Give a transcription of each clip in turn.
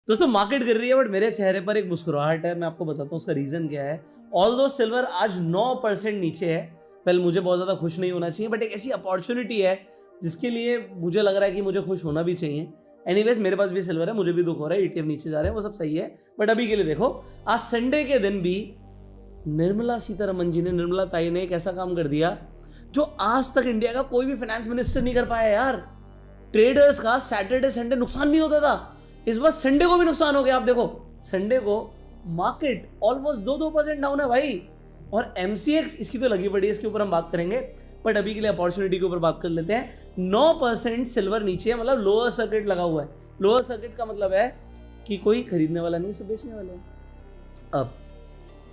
दोस्तों मार्केट गिर रही है बट मेरे चेहरे पर एक मुस्कुराहट है। मैं आपको बताता हूँ उसका रीजन क्या है। ऑल्दो सिल्वर आज 9% नीचे है। वेल मुझे बहुत ज़्यादा खुश नहीं होना चाहिए बट एक ऐसी अपॉर्चुनिटी है जिसके लिए मुझे लग रहा है कि मुझे खुश होना भी चाहिए। एनीवेज मेरे पास भी सिल्वर है, मुझे भी दुख हो रहा है, ETF नीचे जा रहे हैं, वो सब सही है। बट अभी के लिए देखो, आज संडे के दिन भी निर्मला सीतारमण जी ने, निर्मला ताई ने एक ऐसा काम कर दिया जो आज तक इंडिया का कोई भी फाइनेंस मिनिस्टर नहीं कर पाया यार। ट्रेडर्स का सैटरडे संडे नुकसान नहीं होता था, इस बार संडे को भी नुकसान हो गया। आप देखो संडे को मार्केट ऑलमोस्ट 2% डाउन है भाई। और MCX इसकी तो लगी पड़ी है, इसके ऊपर हम बात करेंगे बट अभी के लिए अपॉर्चुनिटी के ऊपर बात कर लेते हैं। 9% सिल्वर नीचे है, मतलब लोअर सर्किट लगा हुआ है। लोअर सर्किट का मतलब है कि कोई खरीदने वाला नहीं, सब बेचने वाले हैं। अब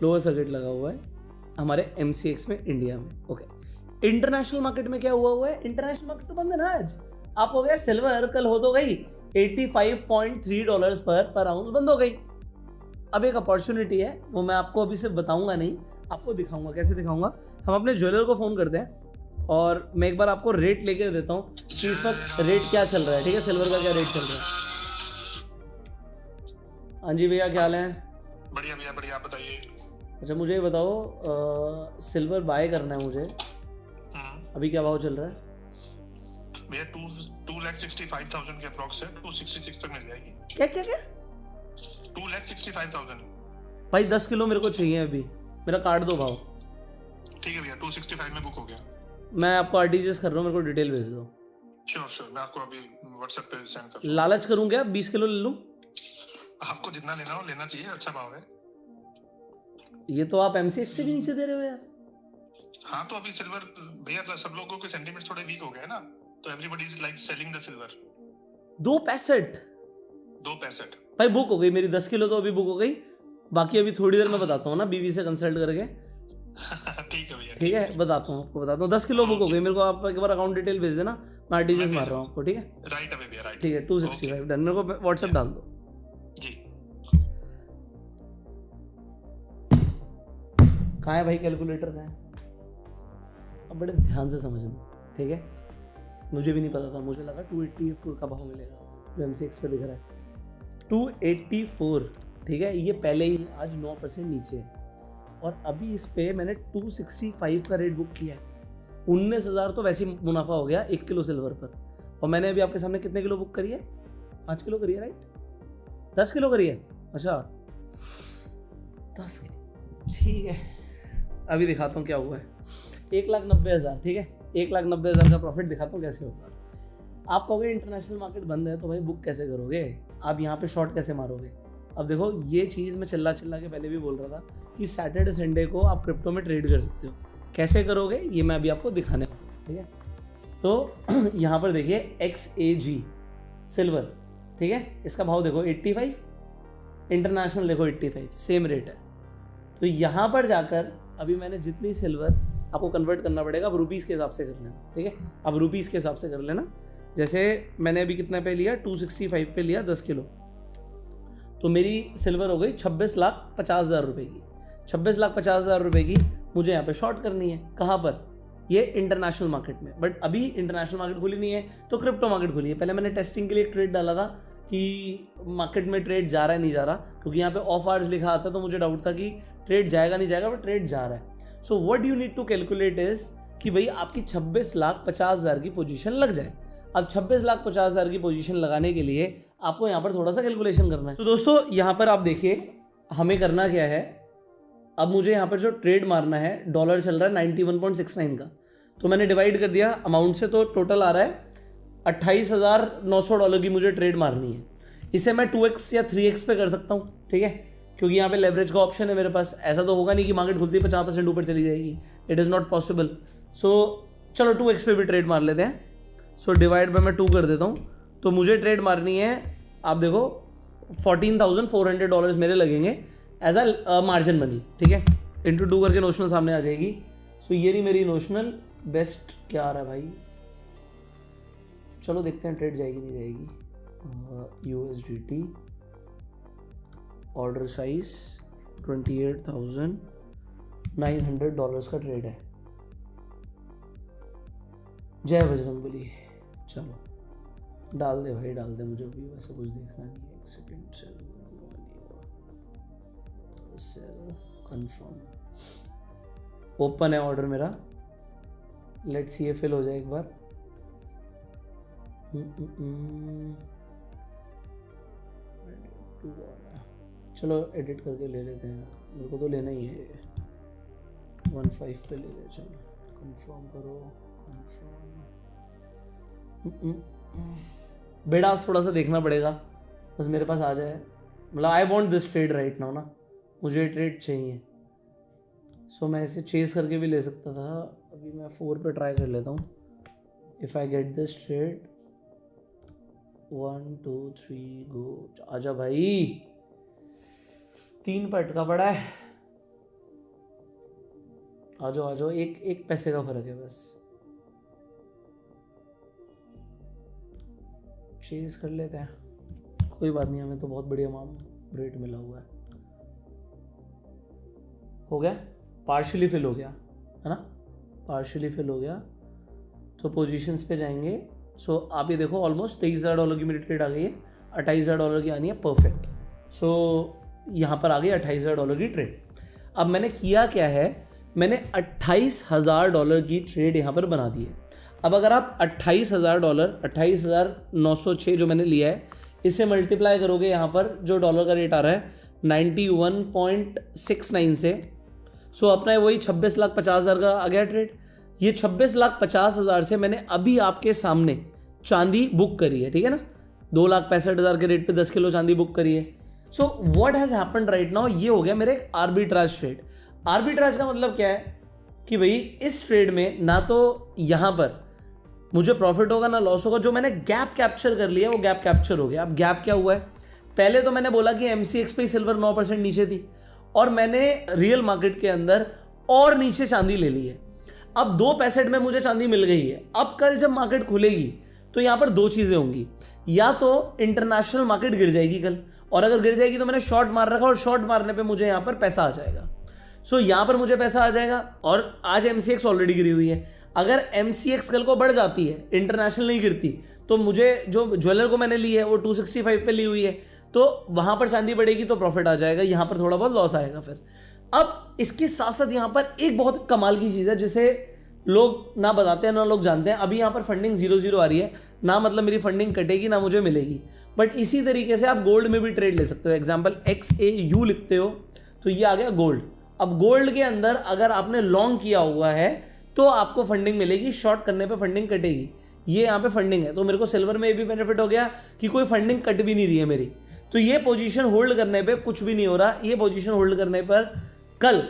लोअर सर्किट लगा हुआ है हमारे MCX में, इंडिया में। ओके, इंटरनेशनल मार्केट में क्या हुआ है? इंटरनेशनल मार्केट तो बंद है ना आज। आप हो गया सिल्वर कल हो तो गई $85.3 पर आउंस बंद हो गई। अब एक अपॉर्चुनिटी है, वो मैं आपको अभी सिर्फ बताऊंगा नहीं, आपको दिखाऊंगा। कैसे दिखाऊंगा? हम अपने ज्वेलर को फोन करते हैं और मैं एक बार आपको रेट लेके देता हूँ कि इस वक्त रेट क्या चल रहा है। ठीक है, सिल्वर का क्या रेट चल रहा है। हाँ जी भैया, क्या हाल है? बढ़िया भैया, बढ़िया। आप बताइए। अच्छा मुझे ये बताओ, सिल्वर बाय करना है मुझे, अभी क्या भाव चल रहा है? भैया 2,65,000 के अप्रॉक्स है, 266 तक मिल जाएगी। क्या क्या क्या? 2,65,000 भाई 10 किलो मेरे को चाहिए अभी, मेरा काट दो भाव। ठीक है भैया, 265 में बुक हो गया। मैं आपको RTGS कर रहा हूँ, मेरे को डिटेल भेज दो। श्योर, मैं आपको अभी WhatsApp पे सेंड कर दूँ। लालच करूँ क्या? 20 किलो ले लूँ? आपको जितना लेना हो लेना चाहिए, अच्छा भाव है। ये तो आप MCX से भी नीचे दे रहे हो यार। हाँ तो अभी सिल्वर भैया, सब लोगों के सेंटीमेंट थोड़े वीक हो गए ना, तो everybody is like selling the silver. 2.65 भाई बुक हो गई मेरी 10 किलो तो अभी बुक हो गई। बाकी अभी थोड़ी देर में बताता हूँ ना, बीवी से कंसल्ट करके। ठीक है भैया, ठीक है, बताता हूँ आपको, बताता हूँ। 10 किलो बुक हो गई मेरे को। आप एक बार अकाउंट डिटेल भेज देना, मैं RTGS मार रहा हूँ आपको। ठीक है, राइट अवे भैया, राइट। ठीक है, 265 डन। मेरे को WhatsApp डाल दो जी। कहाँ है भाई कैलकुलेटर? कहाँ है? अब बड़े ध्यान से समझना, ठीक है। मुझे भी नहीं पता था, मुझे लगा 284 का भाव मिलेगा जो MCX पे दिख रहा है 284। ठीक है, ये पहले ही आज 9% नीचे है और अभी इस पे मैंने 265 का रेट बुक किया है। 19,000 तो वैसे ही मुनाफा हो गया 1 किलो सिल्वर पर। और मैंने अभी आपके सामने कितने किलो बुक करी है? 5 किलो करी है, राइट? 10 किलो करी है, अच्छा 10 किलो, ठीक है। अभी दिखाता हूँ क्या हुआ है। 1,90,000, ठीक है, 1,90,000 का प्रॉफिट दिखाता हूँ कैसे होगा। आप कहोगे इंटरनेशनल मार्केट बंद है तो भाई बुक कैसे करोगे, आप यहाँ पे शॉर्ट कैसे मारोगे? अब देखो ये चीज़ मैं चिल्ला के पहले भी बोल रहा था कि सैटरडे संडे को आप क्रिप्टो में ट्रेड कर सकते हो। कैसे करोगे ये मैं अभी आपको दिखाने वाला हूँ, ठीक है। तो यहाँ पर देखिए XAG सिल्वर, ठीक है, इसका भाव देखो 85, इंटरनेशनल देखो 85, सेम रेट है। तो यहाँ पर जाकर अभी मैंने जितनी सिल्वर, आपको कन्वर्ट करना पड़ेगा, अब रुपीज़ के हिसाब से कर लेना, ठीक है। अब रुपीज़ के हिसाब से कर लेना। जैसे मैंने अभी कितना पे लिया, 265 पे लिया 10 किलो, तो मेरी सिल्वर हो गई 26,50,000 रुपये की। 26,50,000 रुपये की मुझे यहाँ पे शॉर्ट करनी है। कहाँ पर? ये इंटरनेशनल मार्केट में। बट अभी इंटरनेशनल मार्केट खुली नहीं है तो क्रिप्टो मार्केट खुली है। पहले मैंने टेस्टिंग के लिए एक ट्रेड डाला था कि मार्केट में ट्रेड जा रहा है नहीं जा रहा, क्योंकि यहाँ पे ऑफ आवर्स लिखा आता तो मुझे डाउट था कि ट्रेड जाएगा नहीं जाएगा, बट ट्रेड जा रहा है। So what you need to calculate is कि भाई आपकी 26,50,000 की पोजीशन लग जाए। अब 26,50,000 की पोजीशन लगाने के लिए आपको यहाँ पर थोड़ा सा कैलकुलेशन करना है। तो दोस्तों यहाँ पर आप देखिए हमें करना क्या है। अब मुझे यहाँ पर जो ट्रेड मारना है, डॉलर चल रहा है 91.69 का, तो मैंने डिवाइड कर दिया अमाउंट से, तो टोटल आ रहा है $28,900 की मुझे ट्रेड मारनी है। इसे मैं 2x या 3x पे कर सकता हूँ, ठीक है, क्योंकि यहाँ पे लेवरेज का ऑप्शन है मेरे पास। ऐसा तो होगा नहीं कि मार्केट खुलती 50% ऊपर चली जाएगी, इट इज़ नॉट पॉसिबल। सो चलो 2x पे भी ट्रेड मार लेते हैं। सो डिवाइड बाय मैं 2 कर देता हूँ, तो मुझे ट्रेड मारनी है, आप देखो $14,400 मेरे लगेंगे एज अ मार्जिन मनी, ठीक है। इंटू 2 करके नोशनल सामने आ जाएगी। सो ये रही मेरी नोशनल। बेस्ट क्या आ रहा है भाई, चलो देखते हैं ट्रेड जाएगी नहीं जाएगी। USDT ऑर्डर साइज $28,900 का ट्रेड है। जय बजरंगबली। चलो डाल दे भाई, डाल दे, मुझे भी वैसे कुछ देखना नहीं है। सेकंड सेल कंफर्म ओपन है ऑर्डर मेरा, लेट्स सी ये फिल हो जाए एक बार। चलो एडिट करके ले लेते हैं, मेरे को तो लेना ही है। 15 पे ले ले, चलो कंफर्म करो, कंफर्म। बेड़ा थोड़ा सा देखना पड़ेगा, बस मेरे पास आ जाए। मतलब I want this trade right now ना, मुझे ट्रेड चाहिए। सो मैं इसे चेस करके भी ले सकता था, अभी मैं 4 पे ट्राई कर लेता हूँ। If I get this trade 1 2 3 गो, आजा भाई। 3 पे अटका पड़ा है, आ जाओ। एक पैसे का फर्क है बस, चेज कर लेते हैं, कोई बात नहीं। हमें तो बहुत बढ़िया रेट मिला हुआ है। हो गया, पार्शियली फिल हो गया है ना, पार्शियली फिल हो गया। तो पोजीशंस पे जाएंगे। सो आप ये देखो, ऑलमोस्ट $23,000 की मेरी ट्रेड आ गई है, $28,000 की आनी है, परफेक्ट। सो यहाँ पर आ गई $28,000 की ट्रेड। अब मैंने किया क्या है, मैंने $28,000 की ट्रेड यहाँ पर बना दी है। अब अगर आप $28,000 28,906 जो मैंने लिया है, इसे मल्टीप्लाई करोगे यहाँ पर जो डॉलर का रेट आ रहा है 91.69 से, सो अपना है वही 26,50,000 का आ गया ट्रेड। ये 26,50,000 से मैंने अभी आपके सामने चांदी बुक करी है, ठीक है ना, 2,65,000 के रेट पे 10 किलो चांदी बुक करी है। So what has happened right now, ये हो गया मेरे आर्बिट्राज ट्रेड। आर्बिट्राज का मतलब क्या है कि भाई इस ट्रेड में ना तो यहाँ पर मुझे प्रॉफिट होगा ना लॉस होगा, जो मैंने गैप कैप्चर कर लिया वो गैप कैप्चर हो गया। अब गैप क्या हुआ है, पहले तो मैंने बोला कि MCX पे सिल्वर 9% नीचे थी और मैंने रियल मार्केट के अंदर और नीचे चांदी ले ली है। अब 2% में मुझे चांदी मिल गई है। अब कल जब मार्केट खुलेगी तो यहाँ पर 2 चीज़ें होंगी, या तो इंटरनेशनल मार्केट गिर जाएगी कल, और अगर गिर जाएगी तो मैंने शॉर्ट मार रखा और शॉर्ट मारने पे मुझे यहाँ पर पैसा आ जाएगा। सो यहाँ पर मुझे पैसा आ जाएगा, और आज MCX ऑलरेडी गिरी हुई है। अगर MCX कल को बढ़ जाती है, इंटरनेशनल नहीं गिरती, तो मुझे जो ज्वेलर को मैंने ली है वो 265 पे ली हुई है, तो वहाँ पर चांदी बढ़ेगी तो प्रॉफिट आ जाएगा, यहाँ पर थोड़ा बहुत लॉस आएगा फिर। अब इसके साथ साथ यहाँ पर एक बहुत कमाल की चीज़ है जिसे लोग ना बताते हैं ना लोग जानते हैं। अभी यहाँ पर फंडिंग 0-0 आ रही है ना, मतलब मेरी फंडिंग कटेगी ना मुझे मिलेगी। बट इसी तरीके से आप गोल्ड में भी ट्रेड ले सकते हो। एग्जाम्पल XAU लिखते हो तो ये आ गया गोल्ड। अब गोल्ड के अंदर अगर आपने लॉन्ग किया हुआ है तो आपको फंडिंग मिलेगी, शॉर्ट करने पे फंडिंग कटेगी। ये यहाँ पे फंडिंग है, तो मेरे को सिल्वर में ये भी बेनिफिट हो गया कि कोई फंडिंग कट भी नहीं रही है मेरी। तो ये पोजीशन होल्ड करने पे कुछ भी नहीं हो रहा, ये पोजीशन होल्ड करने पर कल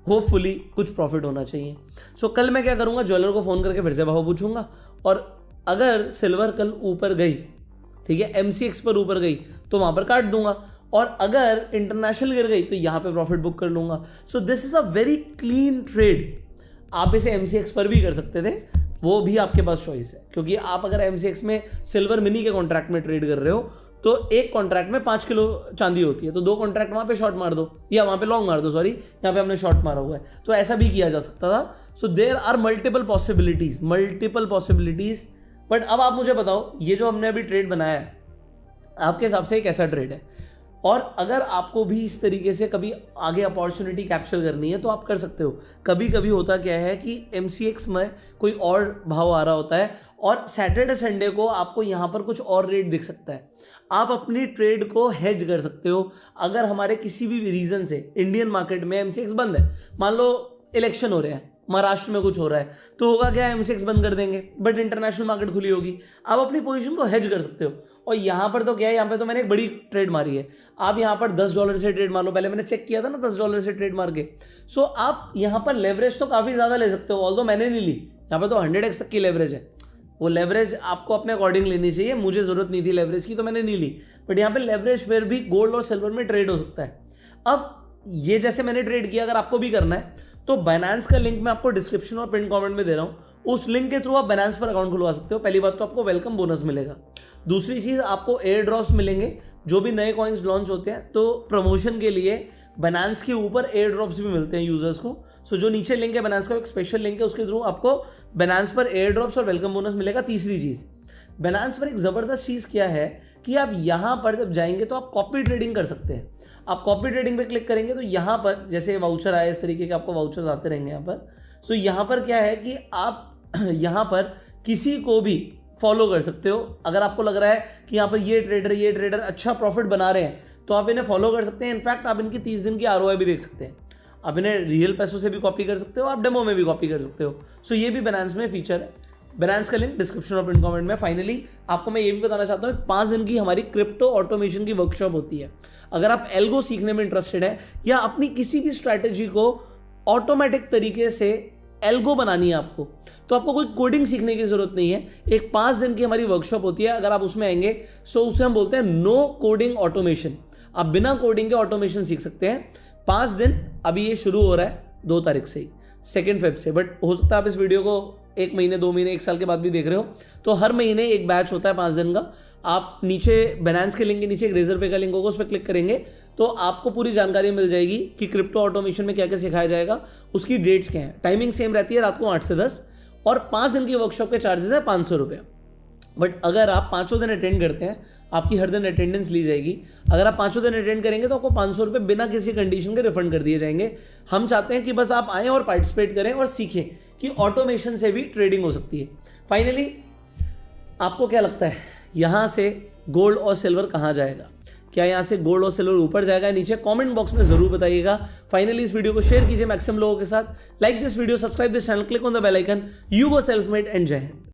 होपफुली कुछ प्रॉफिट होना चाहिए। सो कल मैं क्या करूँगा, ज्वेलर को फ़ोन करके फिर से भाव पूछूंगा, और अगर सिल्वर कल ऊपर गई, ठीक है, MCX पर ऊपर गई तो वहाँ पर काट दूंगा, और अगर इंटरनेशनल गिर गई तो यहाँ पे प्रॉफिट बुक कर लूँगा। So this is a very clean trade. आप इसे MCX पर भी कर सकते थे, वो भी आपके पास चॉइस है, क्योंकि आप अगर MCX में सिल्वर मिनी के कॉन्ट्रैक्ट में ट्रेड कर रहे हो तो एक कॉन्ट्रैक्ट में 5 किलो चांदी होती है, तो 2 कॉन्ट्रैक्ट वहाँ पे शॉर्ट मार दो, या वहाँ पे लॉन्ग मार दो, सॉरी यहाँ पे हमने शॉर्ट मारा हुआ है, तो ऐसा भी किया जा सकता था। So there are multiple possibilities. But अब आप मुझे बताओ, ये जो हमने अभी ट्रेड बनाया है आपके हिसाब से एक ऐसा ट्रेड है, और अगर आपको भी इस तरीके से कभी आगे अपॉर्चुनिटी कैप्चर करनी है तो आप कर सकते हो। कभी कभी होता क्या है कि MCX में कोई और भाव आ रहा होता है और सैटरडे संडे को आपको यहाँ पर कुछ और रेट दिख सकता है, आप अपनी ट्रेड को हेज कर सकते हो। अगर हमारे किसी भी रीज़न से इंडियन मार्केट में MCX बंद है, मान लो इलेक्शन हो रहे हैं, महाराष्ट्र में कुछ हो रहा है, तो होगा क्या, MCX बंद कर देंगे, बट इंटरनेशनल मार्केट खुली होगी, आप अपनी पोजीशन को हेज कर सकते हो। और यहाँ पर तो क्या है, यहाँ पे तो मैंने एक बड़ी ट्रेड मारी है, आप यहाँ पर $10 से ट्रेड मार लो, पहले मैंने चेक किया था ना $10 से ट्रेड मार के। सो आप यहाँ पर लेवरेज तो काफ़ी ज़्यादा ले सकते हो, ऑल्दो मैंने नहीं ली, यहाँ पर तो 100x तक की लेवरेज है। वो लेवरेज आपको अपने अकॉर्डिंग लेनी चाहिए, मुझे ज़रूरत नहीं थी लेवरेज की तो मैंने नहीं ली, बट यहाँ पर लेवरेज फिर भी गोल्ड और सिल्वर में ट्रेड हो सकता है। अब ये जैसे मैंने ट्रेड किया, अगर आपको भी करना है तो बाइनेंस का लिंक मैं आपको डिस्क्रिप्शन और पिन कमेंट में दे रहा हूँ, उस लिंक के थ्रू आप बाइनेंस पर अकाउंट खुलवा सकते हो। पहली बात तो आपको वेलकम बोनस मिलेगा, दूसरी चीज़ आपको एयर ड्रॉप्स मिलेंगे, जो भी नए कॉइन्स लॉन्च होते हैं तो प्रमोशन के लिए बाइनेंस के ऊपर एयर ड्रॉप्स भी मिलते हैं यूजर्स को। सो जो नीचे लिंक है बाइनेंस का, एक स्पेशल लिंक है, उसके थ्रू आपको बाइनेंस पर एयर ड्रॉप्स और वेलकम बोनस मिलेगा। तीसरी चीज़, बाइनेंस पर एक ज़बरदस्त चीज़ क्या है कि आप यहाँ पर जब जाएंगे तो आप कॉपी ट्रेडिंग कर सकते हैं। आप कॉपी ट्रेडिंग पे क्लिक करेंगे तो यहाँ पर जैसे वाउचर आए, इस तरीके के आपको वाउचर्स आते रहेंगे यहाँ पर। सो यहाँ पर क्या है कि आप यहाँ पर किसी को भी फॉलो कर सकते हो। अगर आपको लग रहा है कि यहाँ पर ये ट्रेडर अच्छा प्रॉफिट बना रहे हैं तो आप इन्हें फॉलो कर सकते हैं। इनफैक्ट आप इनकी 30 दिन की ROI भी देख सकते हैं। आप इन्हें रियल पैसों से भी कॉपी कर सकते हो, आप डेमो में भी कॉपी कर सकते हो। सो ये भी Binance में फीचर है। Binance का लिंक डिस्क्रिप्शन और पिन कमेंट में। फाइनली आपको मैं ये भी बताना चाहता हूँ 5 दिन की हमारी क्रिप्टो ऑटोमेशन की वर्कशॉप होती है। अगर आप एल्गो सीखने में इंटरेस्टेड है या अपनी किसी भी स्ट्रैटेजी को ऑटोमेटिक तरीके से एल्गो बनानी है आपको, तो आपको कोई कोडिंग सीखने की जरूरत नहीं है। एक 5 दिन की हमारी वर्कशॉप होती है। अगर आप उसमें आएंगे सो उसे हम बोलते हैं नो कोडिंग ऑटोमेशन। आप बिना कोडिंग के ऑटोमेशन सीख सकते हैं। 5 दिन अभी ये शुरू हो रहा है 2 तारीख से ही, 2 फेब से। बट हो सकता है आप इस वीडियो को 1 महीने, 2 महीने, 1 साल के बाद भी देख रहे हो। तो हर महीने एक बैच होता है 5 दिन का। आप नीचे Binance के लिंक के नीचे एक रेजर पे का लिंक होगा, उस पर क्लिक करेंगे तो आपको पूरी जानकारी मिल जाएगी कि क्रिप्टो ऑटोमेशन में क्या क्या सिखाया जाएगा, उसकी डेट्स क्या हैं। टाइमिंग सेम रहती है, रात को 8 से 10। और 5 दिन की वर्कशॉप के चार्जेस है 500 रुपये। बट अगर आप 5 दिन अटेंड करते हैं, आपकी हर दिन अटेंडेंस ली जाएगी। अगर आप 5 दिन अटेंड करेंगे तो आपको 500 रुपये बिना किसी कंडीशन के रिफंड कर दिए जाएंगे। हम चाहते हैं कि बस आप आएँ और पार्टिसिपेट करें और सीखें कि ऑटोमेशन से भी ट्रेडिंग हो सकती है। फाइनली आपको क्या लगता है यहाँ से गोल्ड और सिल्वर कहाँ जाएगा? क्या यहाँ से गोल्ड और सिल्वर ऊपर जाएगा, नीचे कमेंट बॉक्स में जरूर बताइएगा। फाइनली इस वीडियो को शेयर कीजिए मैक्सिमम लोगों के साथ। Like this video, subscribe this channel, click on the bell icon. You go self made and Jai Hind.